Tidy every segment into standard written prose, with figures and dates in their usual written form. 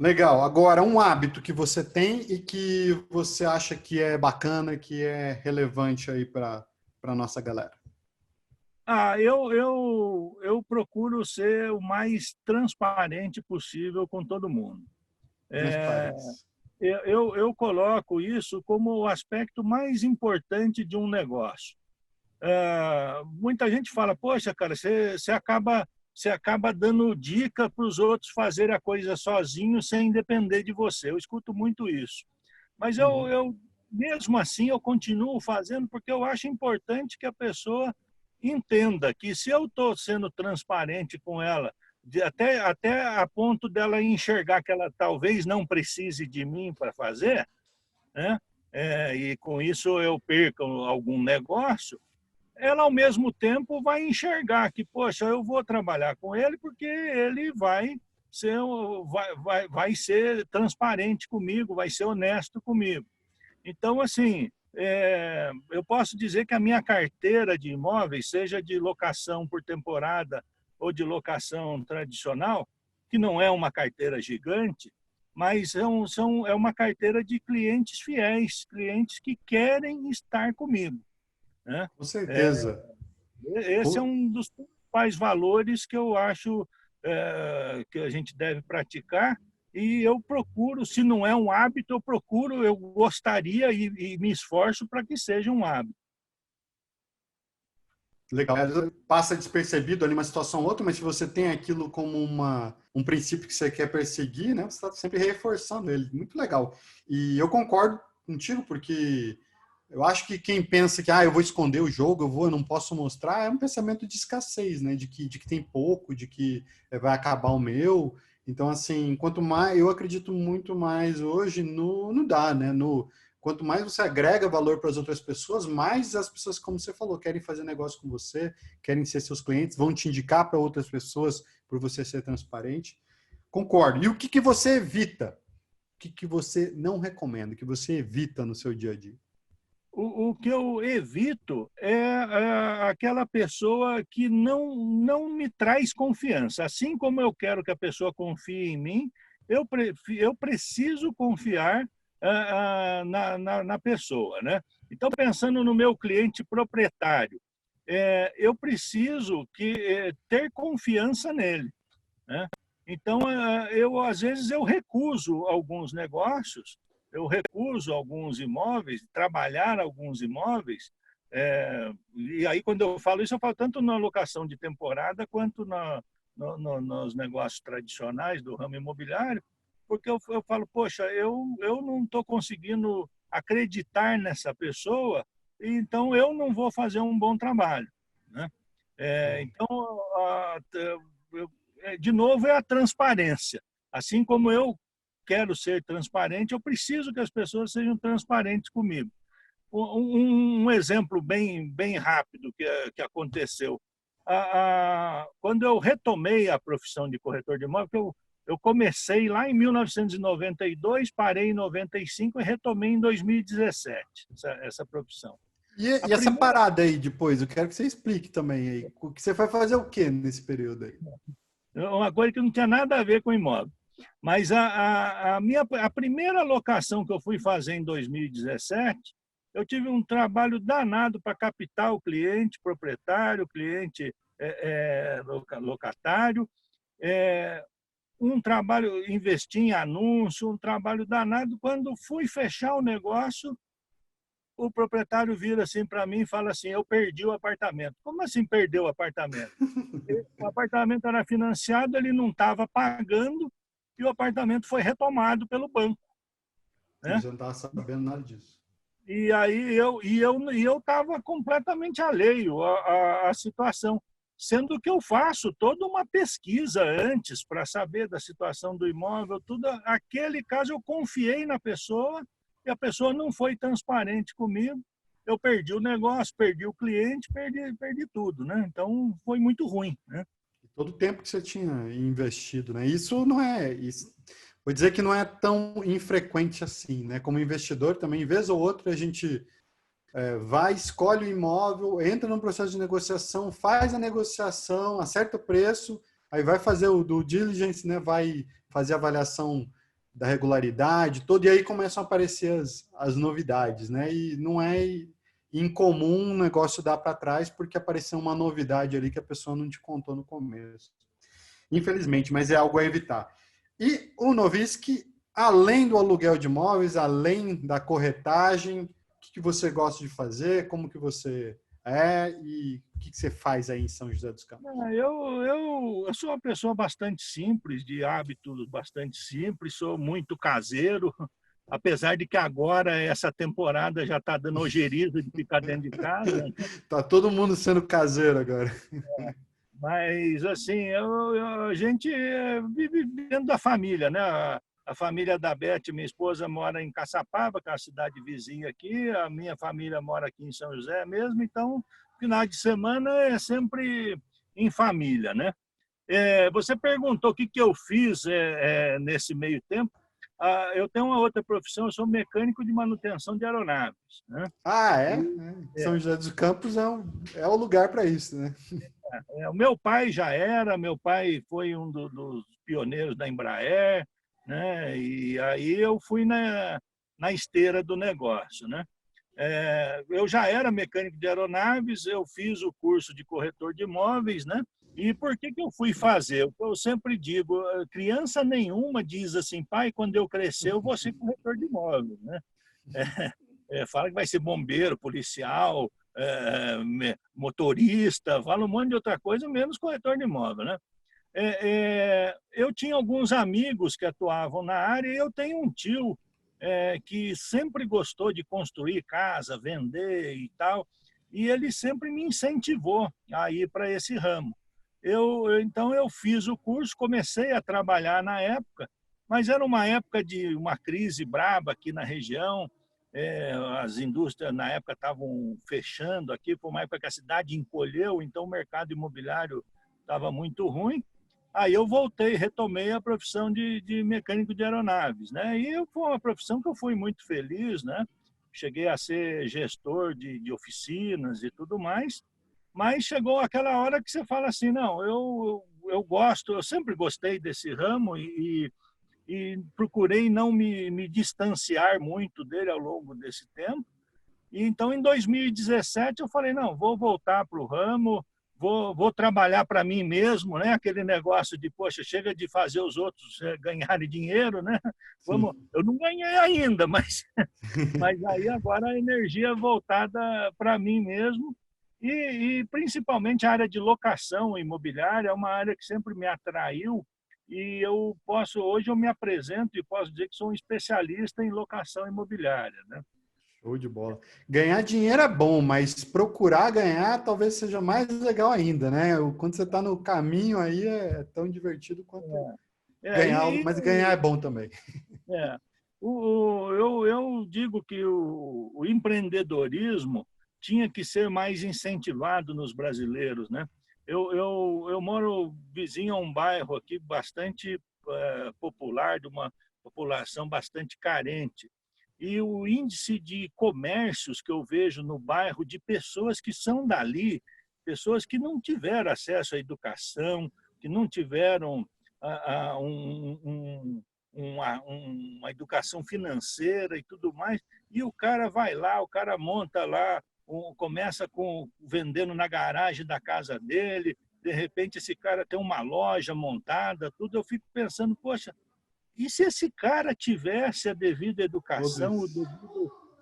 Legal. Agora, um hábito que você tem e que você acha que é bacana, que é relevante aí para a nossa galera. Eu procuro ser o mais transparente possível com todo mundo. Transparência. Eu coloco isso como o aspecto mais importante de um negócio. Muita gente fala, poxa, cara, você acaba dando dica para os outros fazerem a coisa sozinho sem depender de você. Eu escuto muito isso. Mas Uhum. mesmo assim, eu continuo fazendo porque eu acho importante que a pessoa entenda que se eu estou sendo transparente com ela, até a ponto dela enxergar que ela talvez não precise de mim para fazer, né? E com isso eu perco algum negócio, ela ao mesmo tempo vai enxergar que, poxa, eu vou trabalhar com ele porque ele vai ser transparente comigo, vai ser honesto comigo. Então, assim, eu posso dizer que a minha carteira de imóveis, seja de locação por temporada ou de locação tradicional, que não é uma carteira gigante, mas é uma carteira de clientes fiéis, clientes que querem estar comigo, né? Com É, certeza. Esse é Co- um dos principais valores que eu acho que a gente deve praticar. E eu procuro, se não é um hábito, eu gostaria e me esforço para que seja um hábito. Legal. Às vezes passa despercebido ali uma situação ou outra, mas se você tem aquilo como um princípio que você quer perseguir, né, você está sempre reforçando ele. Muito legal. E eu concordo contigo, porque eu acho que quem pensa que eu vou esconder o jogo, eu não posso mostrar, é um pensamento de escassez, né? De que tem pouco, de que vai acabar o meu. Então, assim, quanto mais eu acredito muito mais hoje no dar, né? No quanto mais você agrega valor para as outras pessoas, mais as pessoas, como você falou, querem fazer negócio com você, querem ser seus clientes, vão te indicar para outras pessoas por você ser transparente. Concordo. E o que você evita? O que você não recomenda? O que você evita no seu dia a dia? O que eu evito é aquela pessoa que não me traz confiança. Assim como eu quero que a pessoa confie em mim, eu preciso confiar na pessoa, né? Então, pensando no meu cliente proprietário, eu preciso ter confiança nele, né? Então, às vezes eu recuso alguns negócios, eu recuso alguns imóveis, trabalhar alguns imóveis, e aí quando eu falo isso, eu falo tanto na locação de temporada quanto nos negócios tradicionais do ramo imobiliário, porque eu falo, poxa, eu não estou conseguindo acreditar nessa pessoa, então eu não vou fazer um bom trabalho, né? Então, de novo, é a transparência. Assim como eu quero ser transparente, eu preciso que as pessoas sejam transparentes comigo. Um exemplo bem rápido que aconteceu. Quando eu retomei a profissão de corretor de imóvel, eu comecei lá em 1992, parei em 95 e retomei em 2017 essa profissão. A E essa primeira parada aí depois, eu quero que você explique também aí. O que você vai fazer o quê nesse período aí? uma coisa que não tinha nada a ver com imóvel. Mas a primeira locação que eu fui fazer em 2017, eu tive um trabalho danado para captar o cliente proprietário, cliente locatário, é, um trabalho, investi em anúncio, um trabalho danado. Quando fui fechar o negócio, o proprietário vira assim para mim e fala assim, eu perdi o apartamento. Como assim perdeu o apartamento? O apartamento era financiado, ele não estava pagando e o apartamento foi retomado pelo banco, E né? você não estava sabendo nada disso. E aí eu estava completamente alheio à situação, sendo que eu faço toda uma pesquisa antes para saber da situação do imóvel, tudo. Aquele caso eu confiei na pessoa e a pessoa não foi transparente comigo. Eu perdi o negócio, perdi o cliente, perdi tudo, né? Então foi muito ruim, né? E todo o tempo que você tinha investido, né? Isso não é, isso, vou dizer que não é tão infrequente assim, né? Como investidor também, vez ou outra a gente vai, escolhe o imóvel, entra num processo de negociação, faz a negociação, acerta o preço, aí vai fazer o due diligence, né? Vai fazer a avaliação da regularidade, todo, e aí começam a aparecer as novidades, né? E não é incomum um negócio dar para trás porque apareceu uma novidade ali que a pessoa não te contou no começo. Infelizmente, mas é algo a evitar. E o Noviski, além do aluguel de imóveis, além da corretagem, o que você gosta de fazer, como que você e o que você faz aí em São José dos Campos? Eu sou uma pessoa bastante simples, de hábitos bastante simples, sou muito caseiro, apesar de que agora essa temporada já está dando ojeriza de ficar dentro de casa. Tá todo mundo sendo caseiro agora. Mas, assim, a gente vive dentro da família, né? A família da Beth, minha esposa, mora em Caçapava, que é a cidade vizinha aqui. A minha família mora aqui em São José mesmo. Então, final de semana é sempre em família, né? Você perguntou o que eu fiz nesse meio tempo. Eu tenho uma outra profissão, eu sou mecânico de manutenção de aeronaves, né? Ah, é? E, São José dos Campos é o lugar para isso, né? O meu pai meu pai foi um dos pioneiros da Embraer, né? E aí eu fui na esteira do negócio, né? Eu já era mecânico de aeronaves, eu fiz o curso de corretor de imóveis, né? E por que eu fui fazer? Eu sempre digo, criança nenhuma diz assim, pai, quando eu crescer eu vou ser corretor de imóveis, né? Fala que vai ser bombeiro, policial, motorista, fala um monte de outra coisa, menos corretor de imóvel, né? Eu tinha alguns amigos que atuavam na área e eu tenho um tio que sempre gostou de construir casa, vender e tal, e ele sempre me incentivou a ir para esse ramo. Então eu fiz o curso, comecei a trabalhar na época, mas era uma época de uma crise braba aqui na região. As indústrias na época estavam fechando aqui, foi uma época que a cidade encolheu, então o mercado imobiliário estava muito ruim. Aí eu voltei, retomei a profissão de mecânico de aeronaves, né? E foi uma profissão que eu fui muito feliz, né? Cheguei a ser gestor de oficinas e tudo mais, mas chegou aquela hora que você fala assim, não, eu gosto, eu sempre gostei desse ramo e procurei não me distanciar muito dele ao longo desse tempo. E então, em 2017, eu falei, não, vou voltar para o ramo, vou trabalhar para mim mesmo, né? Aquele negócio de, poxa, chega de fazer os outros ganharem dinheiro, né? Eu não ganhei ainda, mas aí agora a energia é voltada para mim mesmo e principalmente a área de locação imobiliária é uma área que sempre me atraiu e hoje eu me apresento e posso dizer que sou um especialista em locação imobiliária, né? Show de bola. Ganhar dinheiro é bom, mas procurar ganhar talvez seja mais legal ainda, né? Quando você está no caminho aí é tão divertido quanto ganhar, mas ganhar é bom também. Eu digo que o empreendedorismo tinha que ser mais incentivado nos brasileiros, né? Eu moro vizinho a um bairro aqui bastante popular, de uma população bastante carente. E o índice de comércios que eu vejo no bairro de pessoas que são dali, pessoas que não tiveram acesso à educação, que não tiveram uma educação financeira e tudo mais, e o cara vai lá, o cara monta lá, começa vendendo na garagem da casa dele, de repente esse cara tem uma loja montada, tudo, eu fico pensando, poxa, e se esse cara tivesse a devida educação, o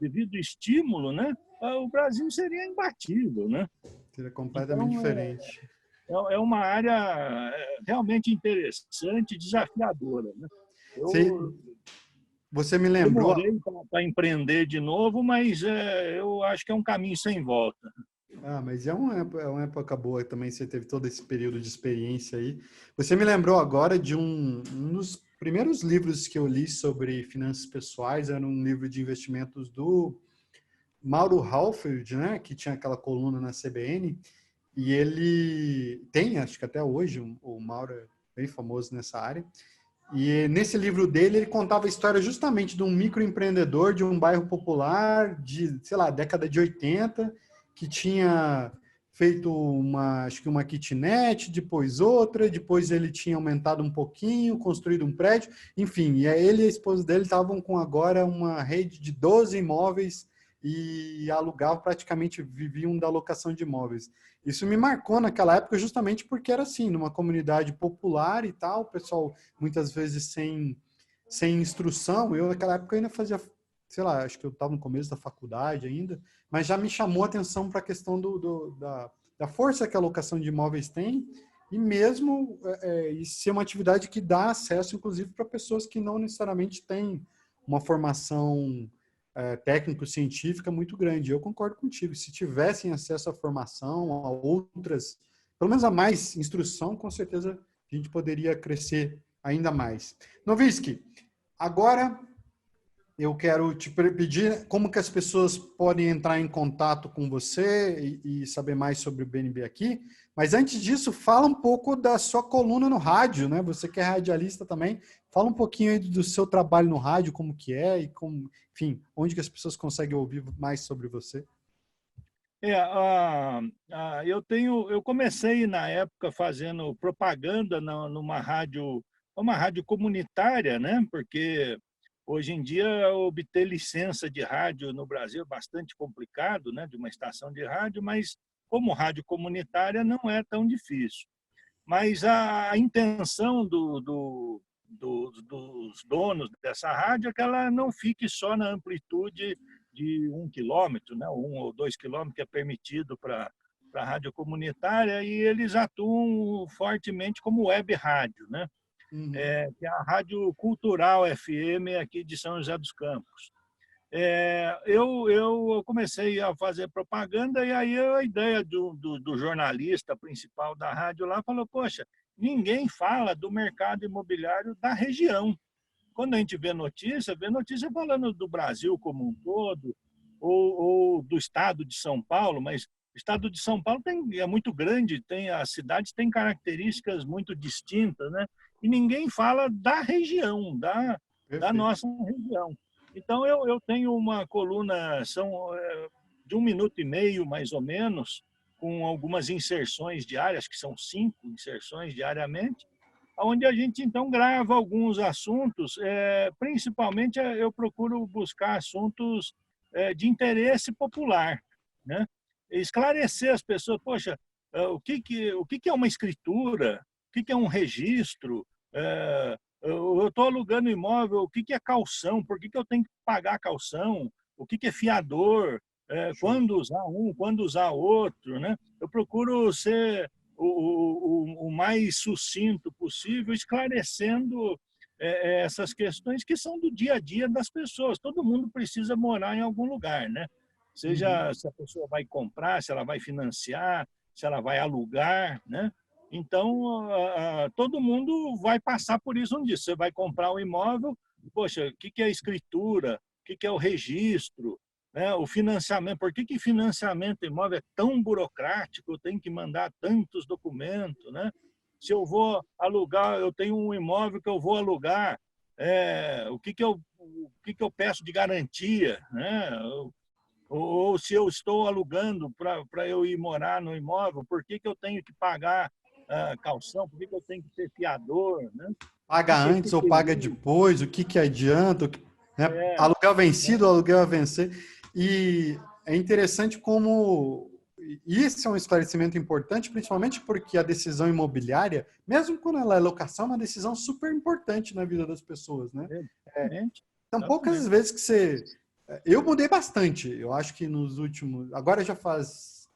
devido estímulo, né? O Brasil seria imbatível, né? Seria completamente diferente. É uma área realmente interessante, desafiadora, né? Você me lembrou... Demorei para empreender de novo, mas eu acho que é um caminho sem volta. Mas é uma época boa também, você teve todo esse período de experiência aí. Você me lembrou agora de um dos primeiros livros que eu li sobre finanças pessoais, era um livro de investimentos do Mauro Halfeld, né, que tinha aquela coluna na CBN, e ele tem, acho que até hoje, o Mauro é bem famoso nessa área, e nesse livro dele ele contava a história justamente de um microempreendedor de um bairro popular de, sei lá, década de 80, que tinha feito acho que uma kitnet, depois outra, depois ele tinha aumentado um pouquinho, construído um prédio, enfim, e aí ele e a esposa dele estavam com agora uma rede de 12 imóveis e alugavam, praticamente viviam da locação de imóveis. Isso me marcou naquela época justamente porque era assim, numa comunidade popular e tal, o pessoal muitas vezes sem instrução. Eu naquela época ainda fazia, sei lá, acho que eu estava no começo da faculdade ainda, mas já me chamou a atenção para a questão da força que a locação de imóveis tem, e mesmo ser uma atividade que dá acesso, inclusive, para pessoas que não necessariamente têm uma formação técnico-científica muito grande. Eu concordo contigo, se tivessem acesso à formação, a outras, pelo menos a mais instrução, com certeza a gente poderia crescer ainda mais. Novitzky, agora eu quero te pedir como que as pessoas podem entrar em contato com você e saber mais sobre o BNB aqui. Mas antes disso, fala um pouco da sua coluna no rádio, né? Você que é radialista também, fala um pouquinho aí do seu trabalho no rádio, como que é e como, enfim, onde que as pessoas conseguem ouvir mais sobre você. Eu comecei na época fazendo propaganda numa rádio, uma rádio comunitária, né? Porque hoje em dia obter licença de rádio no Brasil é bastante complicado, né? De uma estação de rádio, mas como rádio comunitária não é tão difícil. Mas a intenção dos donos dessa rádio é que ela não fique só na amplitude de 1 quilômetro, né, 1 ou 2 quilômetros, que é permitido para a rádio comunitária, e eles atuam fortemente como web rádio, né? Uhum. Que é a Rádio Cultural FM aqui de São José dos Campos. Eu comecei a fazer propaganda, e aí a ideia do jornalista principal da rádio lá falou: poxa, ninguém fala do mercado imobiliário da região. Quando a gente vê notícia falando do Brasil como um todo, ou do estado de São Paulo, mas o estado de São Paulo é muito grande, as cidades têm características muito distintas, né? E ninguém fala da região, da Perfeito. nossa região. Então, eu tenho uma coluna, de 1 minuto e meio, mais ou menos, com algumas inserções diárias, que são 5 inserções diariamente, onde a gente, então, grava alguns assuntos. Principalmente, eu procuro buscar assuntos de interesse popular, né? Esclarecer as pessoas, poxa, o que é uma escritura, o que é um registro, eu estou alugando imóvel, o que é caução, por que eu tenho que pagar caução, o que é fiador, Show. quando usar um, quando usar outro, né? Eu procuro ser o mais sucinto possível, esclarecendo essas questões que são do dia a dia das pessoas. Todo mundo precisa morar em algum lugar, né? Uhum. Seja se a pessoa vai comprar, se ela vai financiar, se ela vai alugar, né? Então, todo mundo vai passar por isso um dia. Você vai comprar um imóvel, poxa, o que é a escritura? O que é o registro? Né? O financiamento, por que financiamento imóvel é tão burocrático? Eu tenho que mandar tantos documentos, né? Se eu vou alugar, eu tenho um imóvel que eu vou alugar, o que eu peço de garantia, né? Ou se eu estou alugando para eu ir morar no imóvel, por que eu tenho que pagar caução? Por que eu tenho que ser fiador, né? O Paga que é antes ou paga IPTU? depois, o que que adianta, né? É, Aluguel vencido, né? aluguel a vencer. E é interessante como isso é um esclarecimento importante, principalmente porque a decisão imobiliária, mesmo quando ela é locação, é uma decisão super importante na vida das pessoas, né? Exatamente, São poucas exatamente. vezes que você... Eu mudei bastante, eu acho que nos últimos... Agora já faz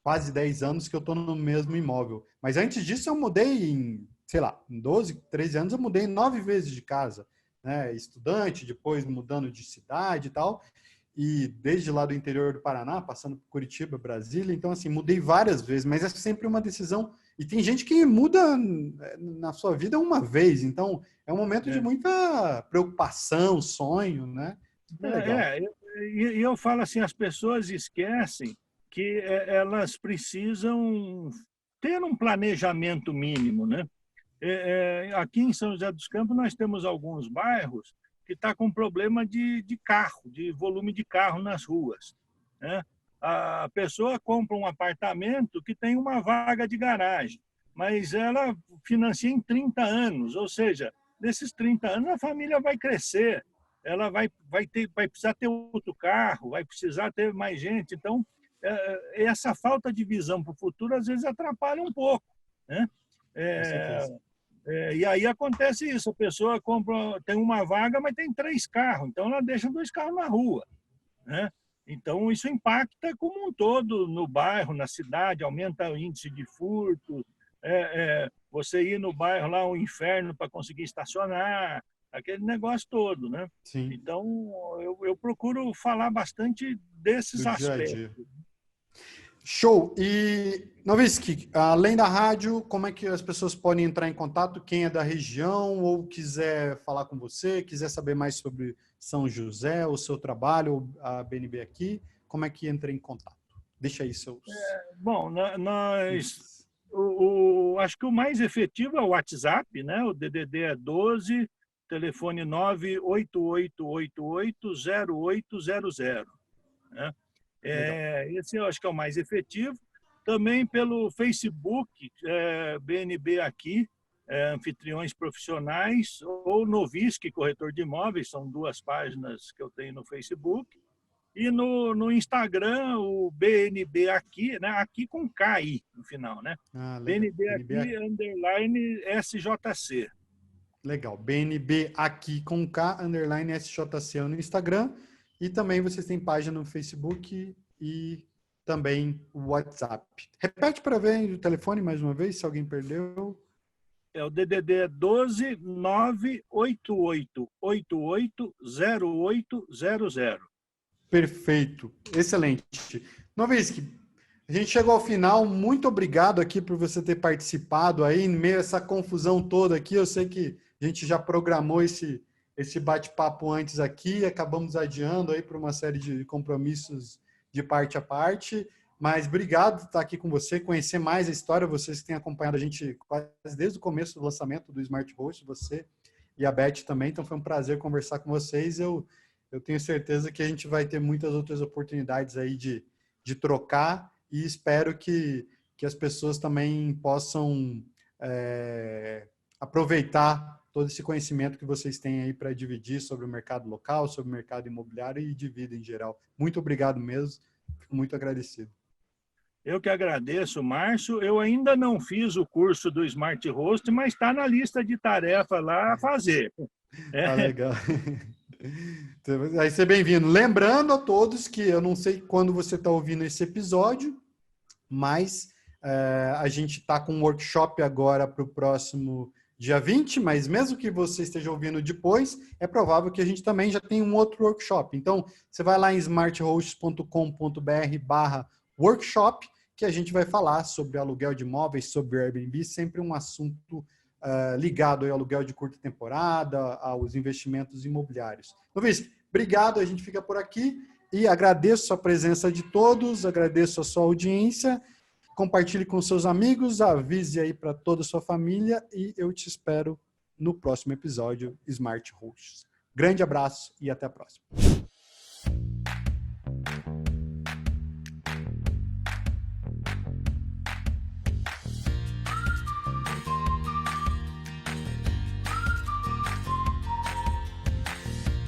quase 10 anos que eu estou no mesmo imóvel. Mas antes disso eu mudei em, sei lá, em 12, 13 anos eu mudei 9 vezes de casa. Né? Estudante, depois mudando de cidade e tal. E desde lá do interior do Paraná, passando por Curitiba, Brasília. Então, assim, mudei várias vezes, mas é sempre uma decisão. E tem gente que muda na sua vida uma vez. Então, é um momento de É. muita preocupação, sonho, né? Super legal. Eu falo assim, as pessoas esquecem que elas precisam ter um planejamento mínimo, né? Aqui em São José dos Campos nós temos alguns bairros que está com problema de carro, de volume de carro nas ruas, né? A pessoa compra um apartamento que tem uma vaga de garagem, mas ela financia em 30 anos, ou seja, nesses 30 anos a família vai crescer, ela vai precisar ter outro carro, vai precisar ter mais gente. Então, essa falta de visão para o futuro às vezes atrapalha um pouco, né? Com É, certeza. e aí acontece isso, a pessoa compra, tem uma vaga, mas tem 3 carros, então ela deixa 2 carros na rua, né? Então isso impacta como um todo no bairro, na cidade, aumenta o índice de furto, você ir no bairro lá um inferno para conseguir estacionar, aquele negócio todo, né? Sim, Então eu procuro falar bastante desses do dia a dia. aspectos. Show! E, Noviski, além da rádio, como é que as pessoas podem entrar em contato? Quem é da região ou quiser falar com você, quiser saber mais sobre São José, o seu trabalho, ou a BNB aqui, como é que entra em contato? Deixa aí seus Bom, nós links. acho que o mais efetivo é o WhatsApp, né? O DDD é 12, telefone 988880800, né? Legal. Esse eu acho que é o mais efetivo. Também pelo Facebook, BNB aqui, Anfitriões Profissionais, ou Novisc, Corretor de Imóveis, são 2 páginas que eu tenho no Facebook. E no Instagram, o BNB aqui, né? Aqui com KI no final, né? Ah, legal. BNB BNB aqui, underline SJC. Legal. BNB aqui com K, underline SJC no Instagram. E também vocês têm página no Facebook e também o WhatsApp. Repete para ver o telefone mais uma vez, se alguém perdeu. O DDD é 12 988880800. Perfeito. Excelente. Noviski, a gente chegou ao final. Muito obrigado aqui por você ter participado aí, em meio a essa confusão toda aqui. Eu sei que a gente já programou esse bate-papo antes aqui, acabamos adiando aí por uma série de compromissos de parte a parte, mas obrigado por estar aqui com você, conhecer mais a história, vocês que têm acompanhado a gente quase desde o começo do lançamento do Smart Host, você e a Beth também, então foi um prazer conversar com vocês. Eu tenho certeza que a gente vai ter muitas outras oportunidades aí de trocar e espero que as pessoas também possam aproveitar todo esse conhecimento que vocês têm aí para dividir sobre o mercado local, sobre o mercado imobiliário e de vida em geral. Muito obrigado mesmo, fico muito agradecido. Eu que agradeço, Márcio. Eu ainda não fiz o curso do Smart Host, mas está na lista de tarefa lá a fazer. Ah, legal. Vai ser bem-vindo. Lembrando a todos que eu não sei quando você está ouvindo esse episódio, mas a gente está com um workshop agora para o próximo dia 20, mas mesmo que você esteja ouvindo depois, é provável que a gente também já tenha um outro workshop. Então, você vai lá em smarthosts.com.br/workshop, que a gente vai falar sobre aluguel de imóveis, sobre Airbnb, sempre um assunto ligado ao aluguel de curta temporada, aos investimentos imobiliários. Luiz, obrigado, a gente fica por aqui e agradeço a presença de todos, agradeço a sua audiência, compartilhe com seus amigos, avise aí para toda a sua família e eu te espero no próximo episódio Smart Hosts. Grande abraço e até a próxima.